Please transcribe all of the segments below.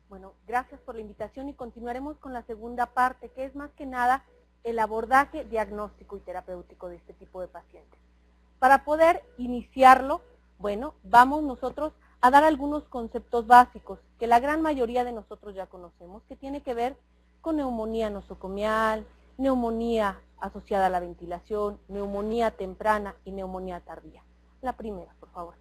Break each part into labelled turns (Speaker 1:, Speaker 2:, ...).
Speaker 1: Bueno, gracias por la invitación y continuaremos con la segunda parte, que es más que nada el abordaje diagnóstico y terapéutico de este tipo de pacientes. Para poder iniciarlo, bueno, vamos nosotros a dar algunos conceptos básicos que la gran mayoría de nosotros ya conocemos, que tiene que ver con neumonía nosocomial, neumonía asociada a la ventilación, neumonía temprana y neumonía tardía. La primera, por favor.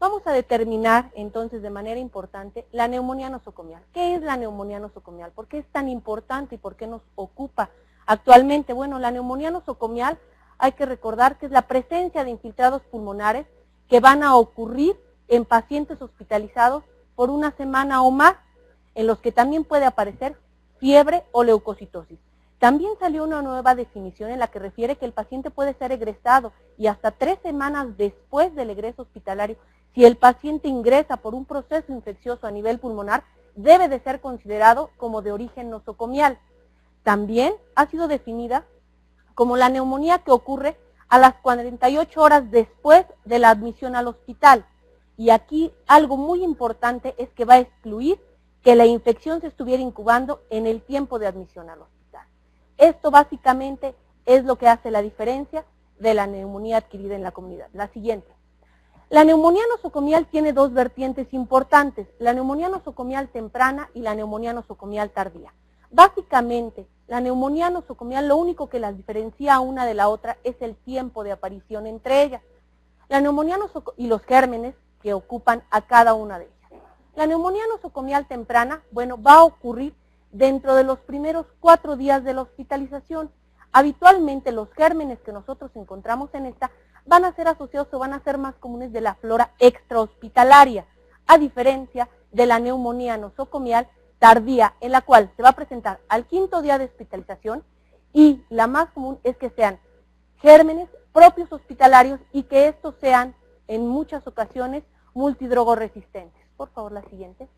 Speaker 1: Vamos a determinar entonces de manera importante la neumonía nosocomial. ¿Qué es la neumonía nosocomial? ¿Por qué es tan importante y por qué nos ocupa actualmente? Bueno, la neumonía nosocomial hay que recordar que es la presencia de infiltrados pulmonares que van a ocurrir en pacientes hospitalizados por una semana o más, en los que también puede aparecer fiebre o leucocitosis. También salió una nueva definición en la que refiere que el paciente puede ser egresado y hasta 3 semanas después del egreso hospitalario, si el paciente ingresa por un proceso infeccioso a nivel pulmonar, debe de ser considerado como de origen nosocomial. También ha sido definida como la neumonía que ocurre a las 48 horas después de la admisión al hospital. Y aquí algo muy importante es que va a excluir que la infección se estuviera incubando en el tiempo de admisión al hospital. Esto básicamente es lo que hace la diferencia de la neumonía adquirida en la comunidad. La siguiente. La neumonía nosocomial tiene dos vertientes importantes, la neumonía nosocomial temprana y la neumonía nosocomial tardía. Básicamente, la neumonía nosocomial lo único que las diferencia una de la otra es el tiempo de aparición entre ellas. La neumonía y los gérmenes que ocupan a cada una de ellas. La neumonía nosocomial temprana, bueno, va a ocurrir dentro de los primeros 4 días de la hospitalización. Habitualmente los gérmenes que nosotros encontramos en esta van a ser asociados o van a ser más comunes de la flora extrahospitalaria, a diferencia de la neumonía nosocomial tardía, en la cual se va a presentar al 5.º día de hospitalización y la más común es que sean gérmenes propios hospitalarios y que estos sean en muchas ocasiones multidrogoresistentes. Por favor, la siguiente.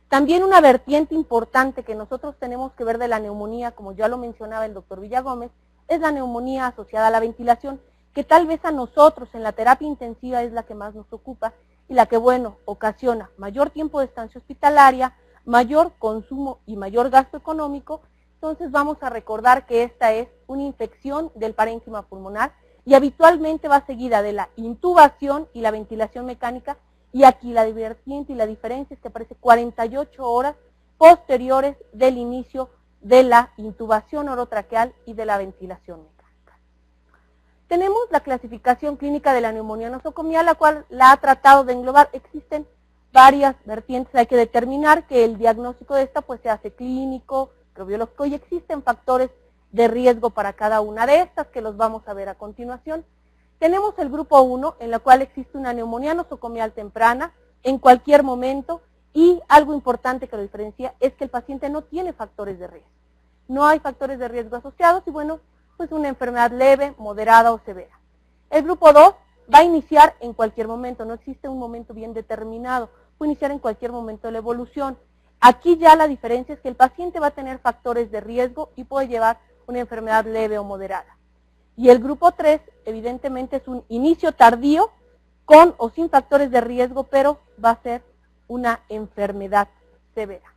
Speaker 1: También una vertiente importante que nosotros tenemos que ver de la neumonía, como ya lo mencionaba el doctor Villagómez, es la neumonía asociada a la ventilación, que tal vez a nosotros en la terapia intensiva es la que más nos ocupa y la que, bueno, ocasiona mayor tiempo de estancia hospitalaria, mayor consumo y mayor gasto económico. Entonces vamos a recordar que esta es una infección del parénquima pulmonar y habitualmente va seguida de la intubación y la ventilación mecánica, y aquí la vertiente y la diferencia es que aparece 48 horas posteriores del inicio de la intubación orotraqueal y de la ventilación mecánica. Tenemos la clasificación clínica de la neumonía nosocomial, la cual la ha tratado de englobar. Existen varias vertientes, hay que determinar que el diagnóstico de esta pues se hace clínico, microbiológico, y existen factores de riesgo para cada una de estas que los vamos a ver a continuación. Tenemos el grupo 1, en la cual existe una neumonía nosocomial temprana en cualquier momento, y algo importante que lo diferencia es que el paciente no tiene factores de riesgo. No hay factores de riesgo asociados y bueno, pues una enfermedad leve, moderada o severa. El grupo 2 va a iniciar en cualquier momento, no existe un momento bien determinado, puede iniciar en cualquier momento de la evolución. Aquí ya la diferencia es que el paciente va a tener factores de riesgo y puede llevar una enfermedad leve o moderada. Y el grupo 3, evidentemente, es un inicio tardío, con o sin factores de riesgo, pero va a ser una enfermedad severa.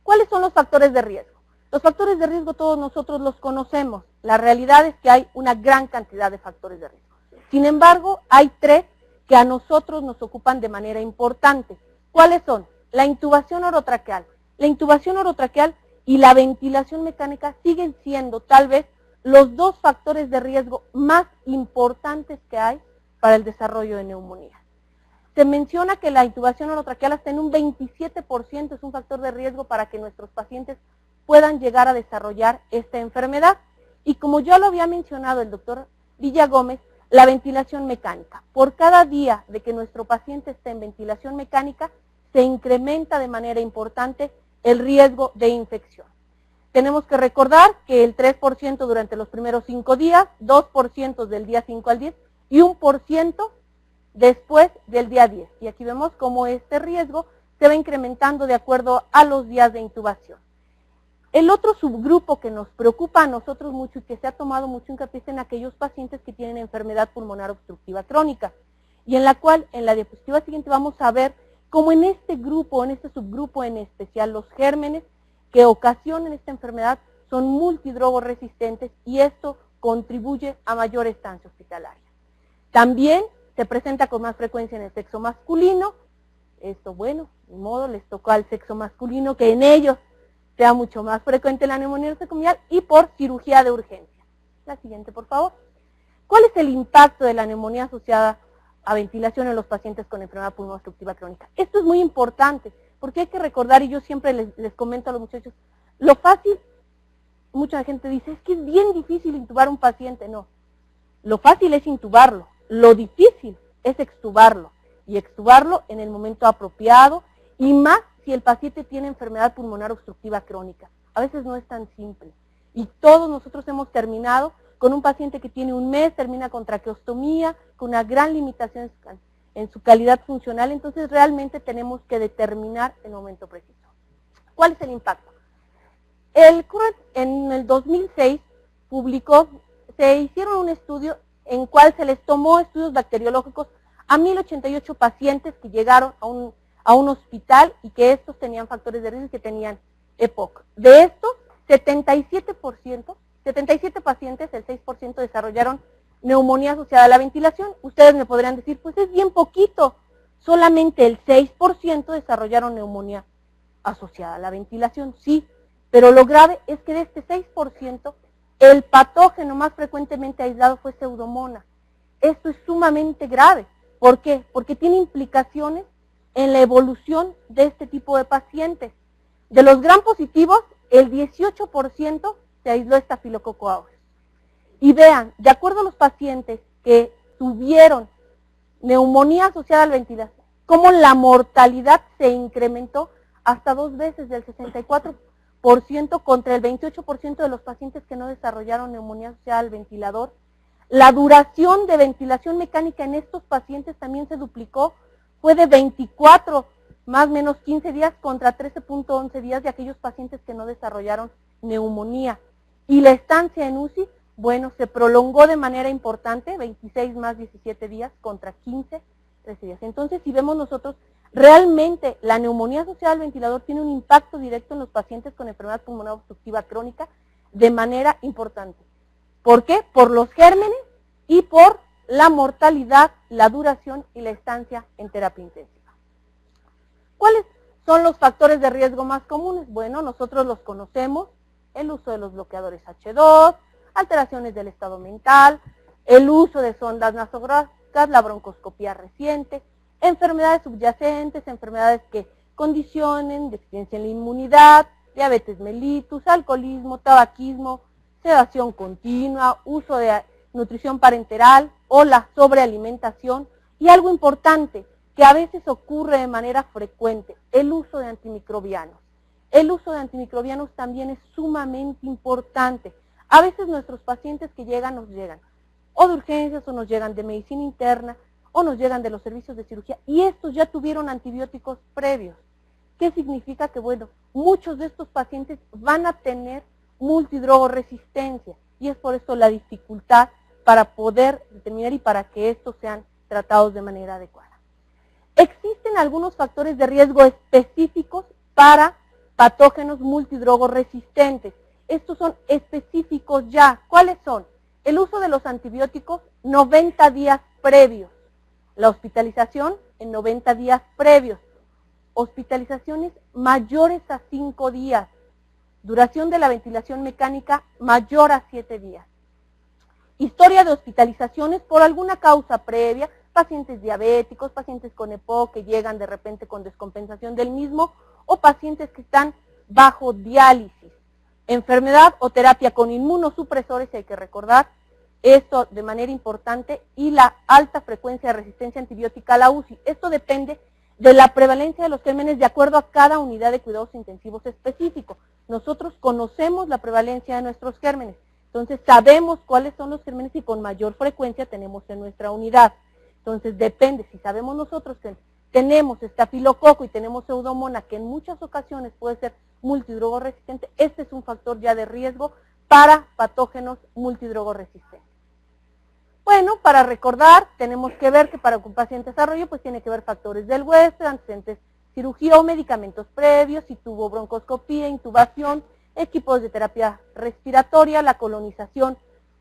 Speaker 1: ¿Cuáles son los factores de riesgo? Los factores de riesgo todos nosotros los conocemos. La realidad es que hay una gran cantidad de factores de riesgo. Sin embargo, hay 3 que a nosotros nos ocupan de manera importante. ¿Cuáles son? La intubación orotraqueal. La intubación orotraqueal y la ventilación mecánica siguen siendo tal vez los 2 factores de riesgo más importantes que hay para el desarrollo de neumonía. Se menciona que la intubación orotraqueal hasta en un 27% es un factor de riesgo para que nuestros pacientes puedan llegar a desarrollar esta enfermedad. Y como ya lo había mencionado el doctor Villagómez, la ventilación mecánica. Por cada día de que nuestro paciente esté en ventilación mecánica, se incrementa de manera importante el riesgo de infección. Tenemos que recordar que el 3% durante los primeros 5 días, 2% del día 5 al 10 y 1% después del día 10. Y aquí vemos cómo este riesgo se va incrementando de acuerdo a los días de intubación. El otro subgrupo que nos preocupa a nosotros mucho y que se ha tomado mucho hincapié es en aquellos pacientes que tienen enfermedad pulmonar obstructiva crónica, y en la cual en la diapositiva siguiente vamos a ver como en este grupo, en este subgrupo en especial, los gérmenes que ocasionan esta enfermedad son multidrogoresistentes y esto contribuye a mayor estancia hospitalaria. También se presenta con más frecuencia en el sexo masculino. Esto, bueno, de modo les tocó al sexo masculino que en ellos sea mucho más frecuente la neumonía nosocomial y por cirugía de urgencia. La siguiente, por favor. ¿Cuál es el impacto de la neumonía asociada a ventilación en los pacientes con enfermedad pulmonar obstructiva crónica? Esto es muy importante porque hay que recordar, y yo siempre les comento a los muchachos, lo fácil, mucha gente dice, es que es bien difícil intubar a un paciente. No, lo fácil es intubarlo, lo difícil es extubarlo, y extubarlo en el momento apropiado, y más si el paciente tiene enfermedad pulmonar obstructiva crónica. A veces no es tan simple, y todos nosotros hemos terminado con un paciente que tiene un mes, termina con traqueostomía, con una gran limitación en su calidad funcional, entonces realmente tenemos que determinar el momento preciso. ¿Cuál es el impacto? El Current en el 2006 se hicieron un estudio en cual se les tomó estudios bacteriológicos a 1088 pacientes que llegaron a un hospital y que estos tenían factores de riesgo y que tenían EPOC. De estos, 77 pacientes, el 6% desarrollaron neumonía asociada a la ventilación. Ustedes me podrían decir, pues es bien poquito, solamente el 6% desarrollaron neumonía asociada a la ventilación, sí, pero lo grave es que de este 6%, el patógeno más frecuentemente aislado fue Pseudomonas. Esto es sumamente grave. ¿Por qué? Porque tiene implicaciones en la evolución de este tipo de pacientes. De los gram positivos, el 18% se aisló Staphylococcus aureus. Y vean, de acuerdo a los pacientes que tuvieron neumonía asociada a la ventilación, cómo la mortalidad se incrementó hasta 2 veces, del 64% contra el 28% de los pacientes que no desarrollaron neumonía asociada al ventilador. La duración de ventilación mecánica en estos pacientes también se duplicó, fue de 24 más o menos 15 días contra 13.11 días de aquellos pacientes que no desarrollaron neumonía. Y la estancia en UCI, bueno, se prolongó de manera importante, 26 más 17 días contra 15, 13 días. Entonces, si vemos nosotros, realmente la neumonía asociada al ventilador tiene un impacto directo en los pacientes con enfermedad pulmonar obstructiva crónica de manera importante. ¿Por qué? Por los gérmenes y por la mortalidad, la duración y la estancia en terapia intensiva. ¿Cuáles son los factores de riesgo más comunes? Bueno, nosotros los conocemos, el uso de los bloqueadores H2, alteraciones del estado mental, el uso de sondas nasográficas, la broncoscopía reciente, enfermedades subyacentes, enfermedades que condicionen deficiencia en la inmunidad, diabetes mellitus, alcoholismo, tabaquismo, sedación continua, uso de nutrición parenteral o la sobrealimentación. Y algo importante que a veces ocurre de manera frecuente, el uso de antimicrobianos. El uso de antimicrobianos también es sumamente importante. A veces nuestros pacientes que llegan, nos llegan o de urgencias o nos llegan de medicina interna o nos llegan de los servicios de cirugía y estos ya tuvieron antibióticos previos. ¿Qué significa? Que bueno, muchos de estos pacientes van a tener multidrogoresistencia y es por esto la dificultad para poder determinar y para que estos sean tratados de manera adecuada. Existen algunos factores de riesgo específicos para patógenos multidrogoresistentes. Estos son específicos ya. ¿Cuáles son? El uso de los antibióticos 90 días previos. La hospitalización en 90 días previos. Hospitalizaciones mayores a 5 días. Duración de la ventilación mecánica mayor a 7 días. Historia de hospitalizaciones por alguna causa previa, pacientes diabéticos, pacientes con EPOC que llegan de repente con descompensación del mismo o pacientes que están bajo diálisis. Enfermedad o terapia con inmunosupresores, hay que recordar esto de manera importante, y la alta frecuencia de resistencia antibiótica a la UCI. Esto depende de la prevalencia de los gérmenes de acuerdo a cada unidad de cuidados intensivos específico. Nosotros conocemos la prevalencia de nuestros gérmenes, entonces sabemos cuáles son los gérmenes y con mayor frecuencia tenemos en nuestra unidad. Entonces depende, si sabemos nosotros que tenemos estafilococo y tenemos pseudomonas, que en muchas ocasiones puede ser multidrogoresistente, este es un factor ya de riesgo para patógenos multidrogoresistentes. Bueno, para recordar, tenemos que ver que para que un paciente desarrolle, pues tiene que ver factores del huésped, antecedentes cirugía o medicamentos previos, si tuvo broncoscopía, intubación, equipos de terapia respiratoria, la colonización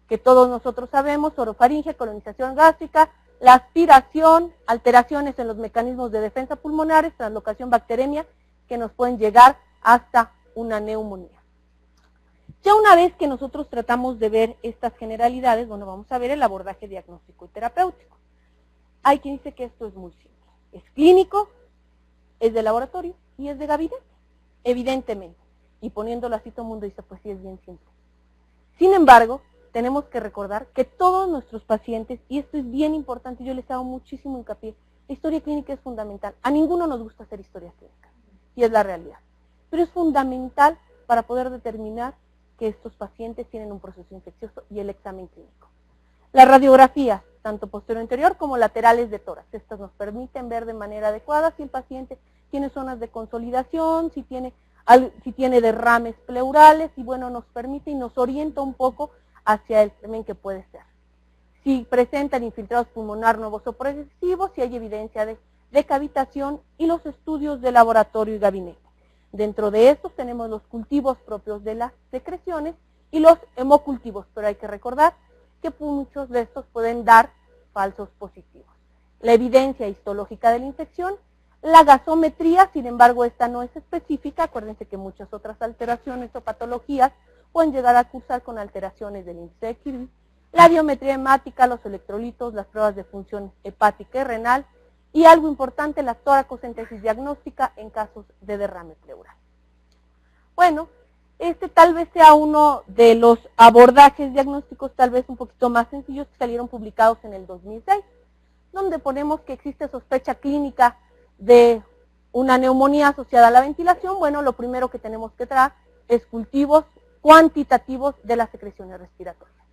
Speaker 1: que todos nosotros sabemos, orofaringe, colonización gástrica, la aspiración, alteraciones en los mecanismos de defensa pulmonares, translocación bacteremia, que nos pueden llegar hasta una neumonía. Ya una vez que nosotros tratamos de ver estas generalidades, bueno, vamos a ver el abordaje diagnóstico y terapéutico. Hay quien dice que esto es muy simple. Es clínico, es de laboratorio y es de gabinete, evidentemente. Y poniéndolo así todo el mundo dice, pues sí, es bien simple. Sin embargo, tenemos que recordar que todos nuestros pacientes, y esto es bien importante, yo les hago muchísimo hincapié, la historia clínica es fundamental. A ninguno nos gusta hacer historias clínicas, y es la realidad. Pero es fundamental para poder determinar que estos pacientes tienen un proceso infeccioso y el examen clínico. Las radiografías, tanto posterior anterior como laterales de tórax, estas nos permiten ver de manera adecuada si el paciente tiene zonas de consolidación, si tiene derrames pleurales, y bueno, nos permite y nos orienta un poco hacia el germen que puede ser. Si presentan infiltrados pulmonar nuevos o progresivos, si hay evidencia de cavitación, y los estudios de laboratorio y gabinete. Dentro de estos tenemos los cultivos propios de las secreciones y los hemocultivos, pero hay que recordar que muchos de estos pueden dar falsos positivos. La evidencia histológica de la infección, la gasometría, sin embargo, esta no es específica, acuérdense que muchas otras alteraciones o patologías pueden llegar a cursar con alteraciones del índice de Kirby, la biometría hemática, los electrolitos, las pruebas de función hepática y renal, y algo importante, la toracocentesis diagnóstica en casos de derrame pleural. Bueno, este tal vez sea uno de los abordajes diagnósticos tal vez un poquito más sencillos que salieron publicados en el 2006, donde ponemos que existe sospecha clínica de una neumonía asociada a la ventilación. Bueno, lo primero que tenemos que traer es cultivos cuantitativos de las secreciones respiratorias.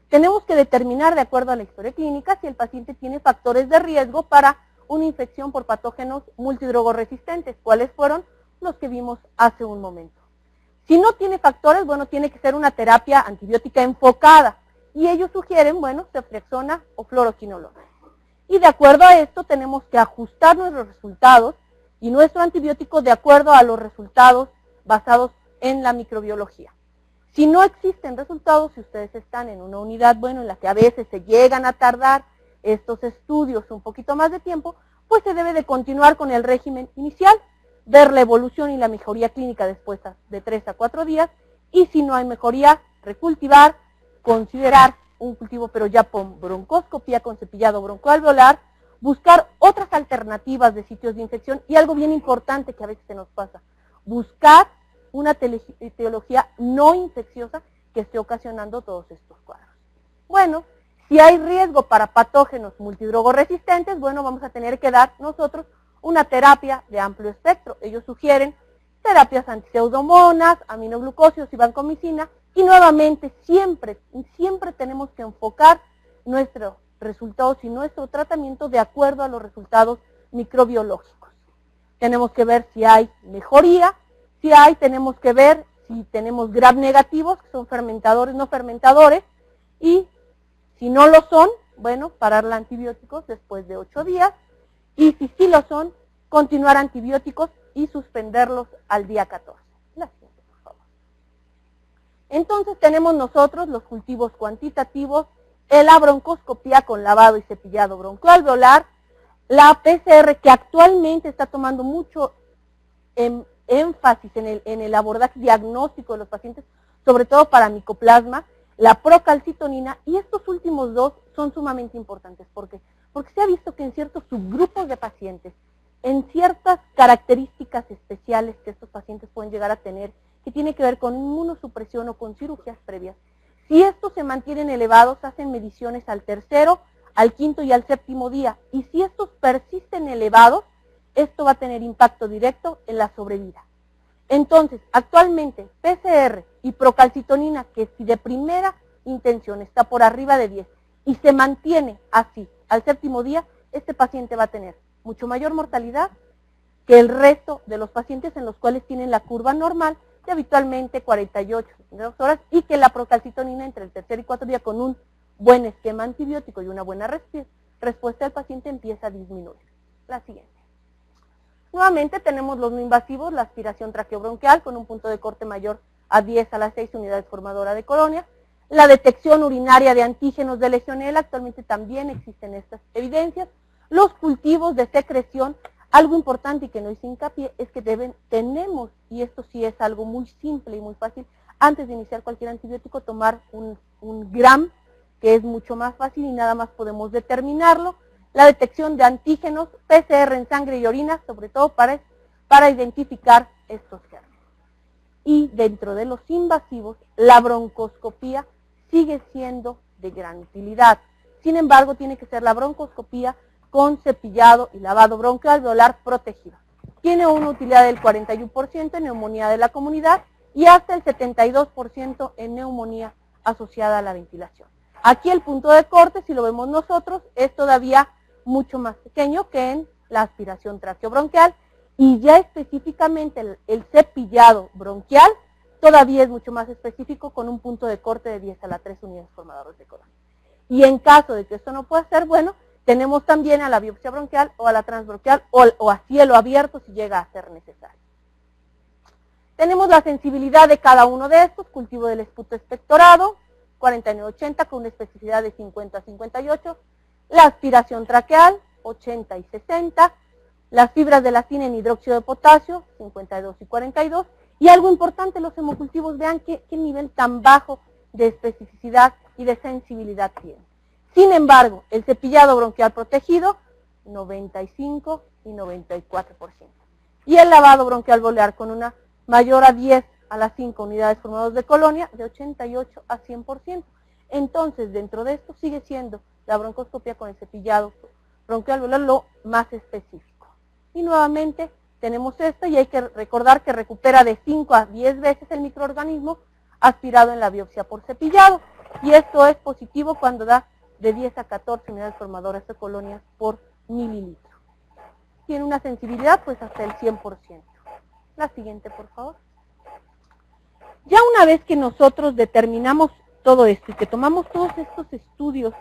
Speaker 1: Tenemos que determinar, de acuerdo a la historia clínica, si el paciente tiene factores de riesgo para una infección por patógenos multidrogoresistentes. ¿Cuáles fueron? Los que vimos hace un momento. Si no tiene factores, bueno, tiene que ser una terapia antibiótica enfocada. Y ellos sugieren, bueno, ceftriaxona o fluoroquinolona. Y de acuerdo a esto tenemos que ajustar nuestros resultados y nuestro antibiótico de acuerdo a los resultados basados en la microbiología. Si no existen resultados, si ustedes están en una unidad, bueno, en la que a veces se llegan a tardar estos estudios un poquito más de tiempo, pues se debe de continuar con el régimen inicial, ver la evolución y la mejoría clínica después de 3 a 4 días, y si no hay mejoría, recultivar, considerar un cultivo pero ya con broncoscopía, con cepillado broncoalveolar, buscar otras alternativas de sitios de infección, y algo bien importante que a veces se nos pasa, buscar una etiología no infecciosa que esté ocasionando todos estos cuadros. Bueno, si hay riesgo para patógenos multidrogoresistentes, bueno, vamos a tener que dar nosotros una terapia de amplio espectro. Ellos sugieren terapias antiseudomonas, aminoglucósidos y vancomicina, y nuevamente siempre tenemos que enfocar nuestros resultados y nuestro tratamiento de acuerdo a los resultados microbiológicos. Tenemos que ver si hay mejoría, tenemos que ver si tenemos gram negativos, que son fermentadores, no fermentadores, y si no lo son, bueno, parar los antibióticos después de 8 días, y si sí lo son, continuar antibióticos y suspenderlos al día 14. La siguiente, por favor. Entonces tenemos nosotros los cultivos cuantitativos, la broncoscopía con lavado y cepillado broncoalveolar, la PCR, que actualmente está tomando mucho énfasis en el abordaje diagnóstico de los pacientes, sobre todo para micoplasma, la procalcitonina, y estos últimos dos son sumamente importantes. ¿Por qué? Porque se ha visto que en ciertos subgrupos de pacientes, en ciertas características especiales que estos pacientes pueden llegar a tener, que tiene que ver con inmunosupresión o con cirugías previas, si estos se mantienen elevados, hacen mediciones al 3º, al 5º y al 7º día, y si estos persisten elevados, esto va a tener impacto directo en la sobrevida. Entonces, actualmente, PCR y procalcitonina, que si de primera intención está por arriba de 10 y se mantiene así al 7º día, este paciente va a tener mucho mayor mortalidad que el resto de los pacientes en los cuales tienen la curva normal de habitualmente 48 horas, y que la procalcitonina entre el 3er y 4 día con un buen esquema antibiótico y una buena respuesta del paciente empieza a disminuir. La siguiente. Nuevamente tenemos los no invasivos, la aspiración traqueobronquial con un punto de corte mayor a 10 a la 6 unidades formadoras de colonia. La detección urinaria de antígenos de Legionella, actualmente también existen estas evidencias. Los cultivos de secreción, algo importante y que no hice hincapié es que tenemos, y esto sí es algo muy simple y muy fácil, antes de iniciar cualquier antibiótico, tomar un gram, que es mucho más fácil y nada más podemos determinarlo. La detección de antígenos, PCR en sangre y orina, sobre todo para identificar estos gérmenes. Y dentro de los invasivos, la broncoscopía sigue siendo de gran utilidad. Sin embargo, tiene que ser la broncoscopía con cepillado y lavado broncoalveolar protegido. Tiene una utilidad del 41% en neumonía de la comunidad y hasta el 72% en neumonía asociada a la ventilación. Aquí el punto de corte, si lo vemos nosotros, es todavía mucho más pequeño que en la aspiración traqueobronquial y ya específicamente el cepillado bronquial todavía es mucho más específico con un punto de corte de 10 a la 3 unidades formadoras de colonia. Y en caso de que esto no pueda ser, bueno, tenemos también a la biopsia bronquial o a la transbronquial o a cielo abierto si llega a ser necesario. Tenemos la sensibilidad de cada uno de estos, cultivo del esputo expectorado, 49-80 con una especificidad de 50 a 58, la aspiración traqueal, 80 y 60, las fibras de lacina en hidróxido de potasio, 52 y 42, y algo importante, los hemocultivos, vean qué nivel tan bajo de especificidad y de sensibilidad tienen. Sin embargo, el cepillado bronquial protegido, 95 y 94%. Y el lavado bronquial alveolar con una mayor a 10 a las 5 unidades formadoras de colonia, de 88 a 100%. Entonces, dentro de esto sigue siendo la broncoscopia con el cepillado bronquial alveolar lo más específico. Y nuevamente tenemos esto y hay que recordar que recupera de 5 a 10 veces el microorganismo aspirado en la biopsia por cepillado. Y esto es positivo cuando da de 10 a 14 unidades formadoras de colonias por mililitro. Tiene una sensibilidad pues hasta el 100%. La siguiente, por favor. Ya una vez que nosotros determinamos todo esto y que tomamos todos estos estudios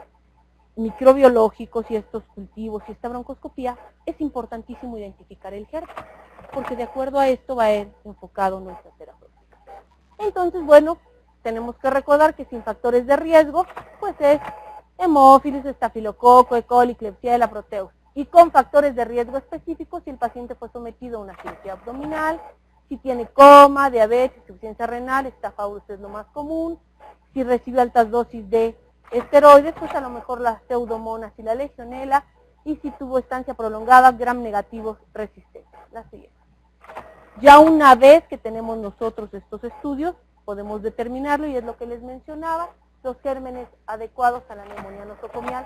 Speaker 1: microbiológicos y estos cultivos y esta broncoscopía, es importantísimo identificar el germen, porque de acuerdo a esto va a ir enfocado nuestra terapéutica. Entonces, bueno, tenemos que recordar que sin factores de riesgo, pues es hemófilis, estafilococo, E. coli, Klebsiella, proteus. Y con factores de riesgo específicos si el paciente fue sometido a una cirugía abdominal, si tiene coma, diabetes, insuficiencia renal, estafaurus es lo más común, si recibió altas dosis de esteroides, pues a lo mejor la pseudomonas y la legionela, y si tuvo estancia prolongada, gram negativos resistentes. La siguiente. Ya una vez que tenemos nosotros estos estudios, podemos determinarlo y es lo que les mencionaba, los gérmenes adecuados a la neumonía nosocomial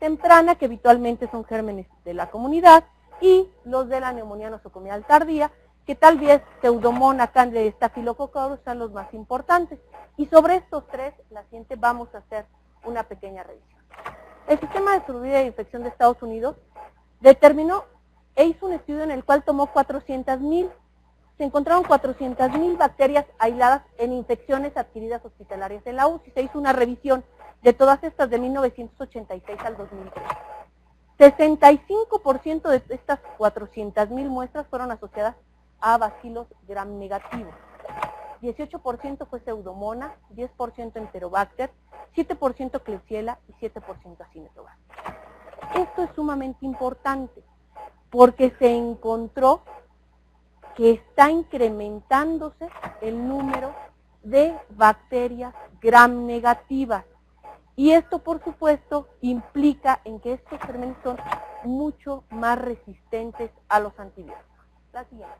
Speaker 1: temprana, que habitualmente son gérmenes de la comunidad, y los de la neumonía nosocomial tardía, que tal vez Pseudomonas, Candida y Staphylococcus sean los más importantes. Y sobre estos tres, la siguiente vamos a hacer una pequeña revisión. El Sistema de Salud de Infección de Estados Unidos determinó e hizo un estudio en el cual tomó 400,000, se encontraron 400,000 bacterias aisladas en infecciones adquiridas hospitalarias en la UCI. Se hizo una revisión de todas estas de 1986 al 2003. 65% de estas 400,000 muestras fueron asociadas a bacilos gram negativos. 18% fue Pseudomonas, 10% Enterobacter, 7% Klebsiella y 7% Acinetobacter. Esto es sumamente importante porque se encontró que está incrementándose el número de bacterias gram negativas. Y esto, por supuesto, implica en que estos gérmenes son mucho más resistentes a los antibióticos. La siguiente.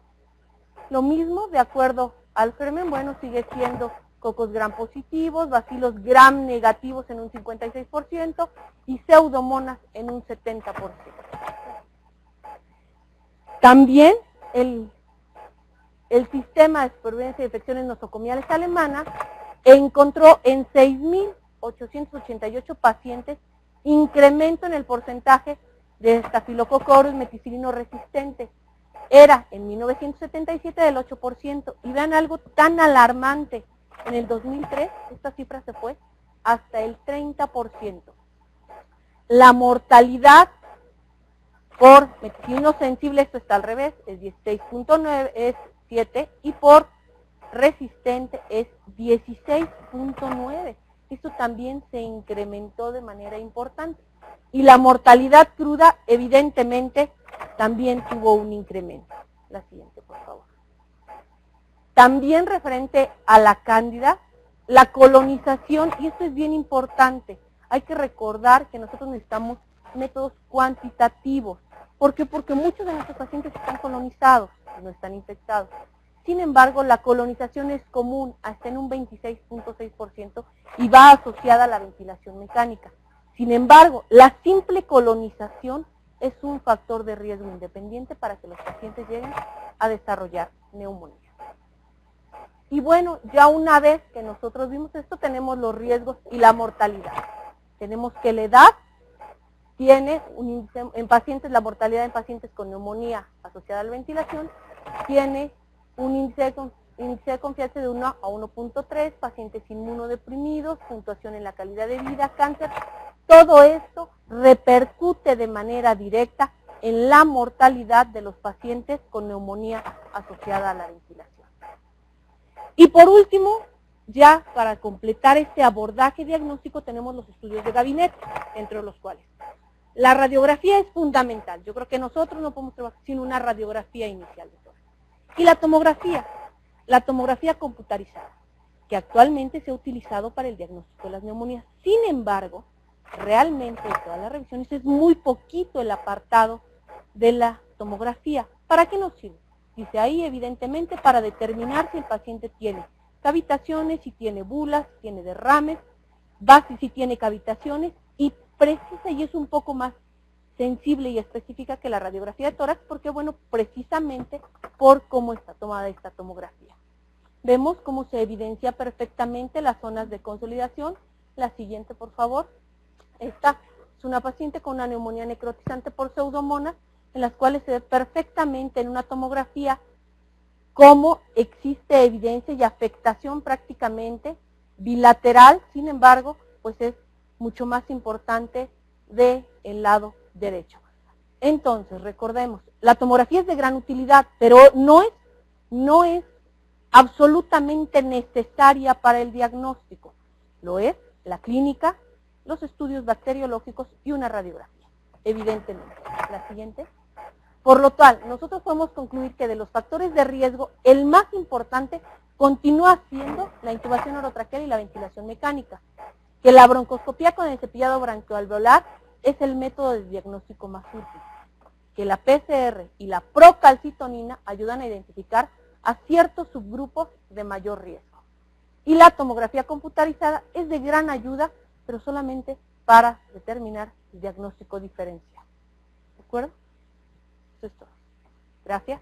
Speaker 1: Lo mismo, de acuerdo al germen, bueno, sigue siendo cocos gram positivos, bacilos gram negativos en un 56% y pseudomonas en un 70%. También el sistema de supervivencia de infecciones nosocomiales alemana encontró en 6,888 pacientes incremento en el porcentaje de Staphylococcus meticilino resistente. Era en 1977 del 8%. Y vean algo tan alarmante. En el 2003 esta cifra se fue hasta el 30%. La mortalidad por meticilino sensible, esto está al revés, es 16.9, es 7, y por resistente es 16.9. Esto también se incrementó de manera importante. Y la mortalidad cruda, evidentemente, también tuvo un incremento. La siguiente, por favor. También referente a la cándida, la colonización, y esto es bien importante, hay que recordar que nosotros necesitamos métodos cuantitativos. ¿Por qué? Porque muchos de nuestros pacientes están colonizados, no están infectados. Sin embargo, la colonización es común, hasta en un 26.6%, y va asociada a la ventilación mecánica. Sin embargo, la simple colonización es un factor de riesgo independiente para que los pacientes lleguen a desarrollar neumonía. Y bueno, ya una vez que nosotros vimos esto, tenemos los riesgos y la mortalidad. Tenemos que la edad tiene un índice, en pacientes, la mortalidad en pacientes con neumonía asociada a la ventilación, tiene un índice de confianza de 1 a 1.3, pacientes inmunodeprimidos, puntuación en la calidad de vida, cáncer. Todo esto repercute de manera directa en la mortalidad de los pacientes con neumonía asociada a la ventilación. Y por último, ya para completar este abordaje diagnóstico, tenemos los estudios de gabinete, entre los cuales la radiografía es fundamental. Yo creo que nosotros no podemos trabajar sin una radiografía inicial de tórax. Y la tomografía computarizada, que actualmente se ha utilizado para el diagnóstico de las neumonías. Sin embargo, realmente de todas las revisiones es muy poquito el apartado de la tomografía. ¿Para qué nos sirve? Dice ahí, evidentemente, para determinar si el paciente tiene cavitaciones, si tiene bulas, si tiene derrames, si tiene cavitaciones, y precisa, y es un poco más sensible y específica que la radiografía de tórax, porque bueno, precisamente por cómo está tomada esta tomografía. Vemos cómo se evidencia perfectamente las zonas de consolidación. La siguiente, por favor. Esta es una paciente con una neumonía necrotizante por pseudomonas, en las cuales se ve perfectamente en una tomografía cómo existe evidencia y afectación prácticamente bilateral. Sin embargo, pues es mucho más importante del lado derecho. Entonces, recordemos, la tomografía es de gran utilidad, pero no es absolutamente necesaria para el diagnóstico. Lo es la clínica, los estudios bacteriológicos y una radiografía, evidentemente. La siguiente. Por lo tal, nosotros podemos concluir que de los factores de riesgo, el más importante continúa siendo la intubación orotraqueal y la ventilación mecánica, que la broncoscopía con el cepillado branquioalveolar es el método de diagnóstico más útil, que la PCR y la procalcitonina ayudan a identificar a ciertos subgrupos de mayor riesgo. Y la tomografía computarizada es de gran ayuda, pero solamente para determinar el diagnóstico diferencial. ¿De acuerdo? Eso es todo. Gracias.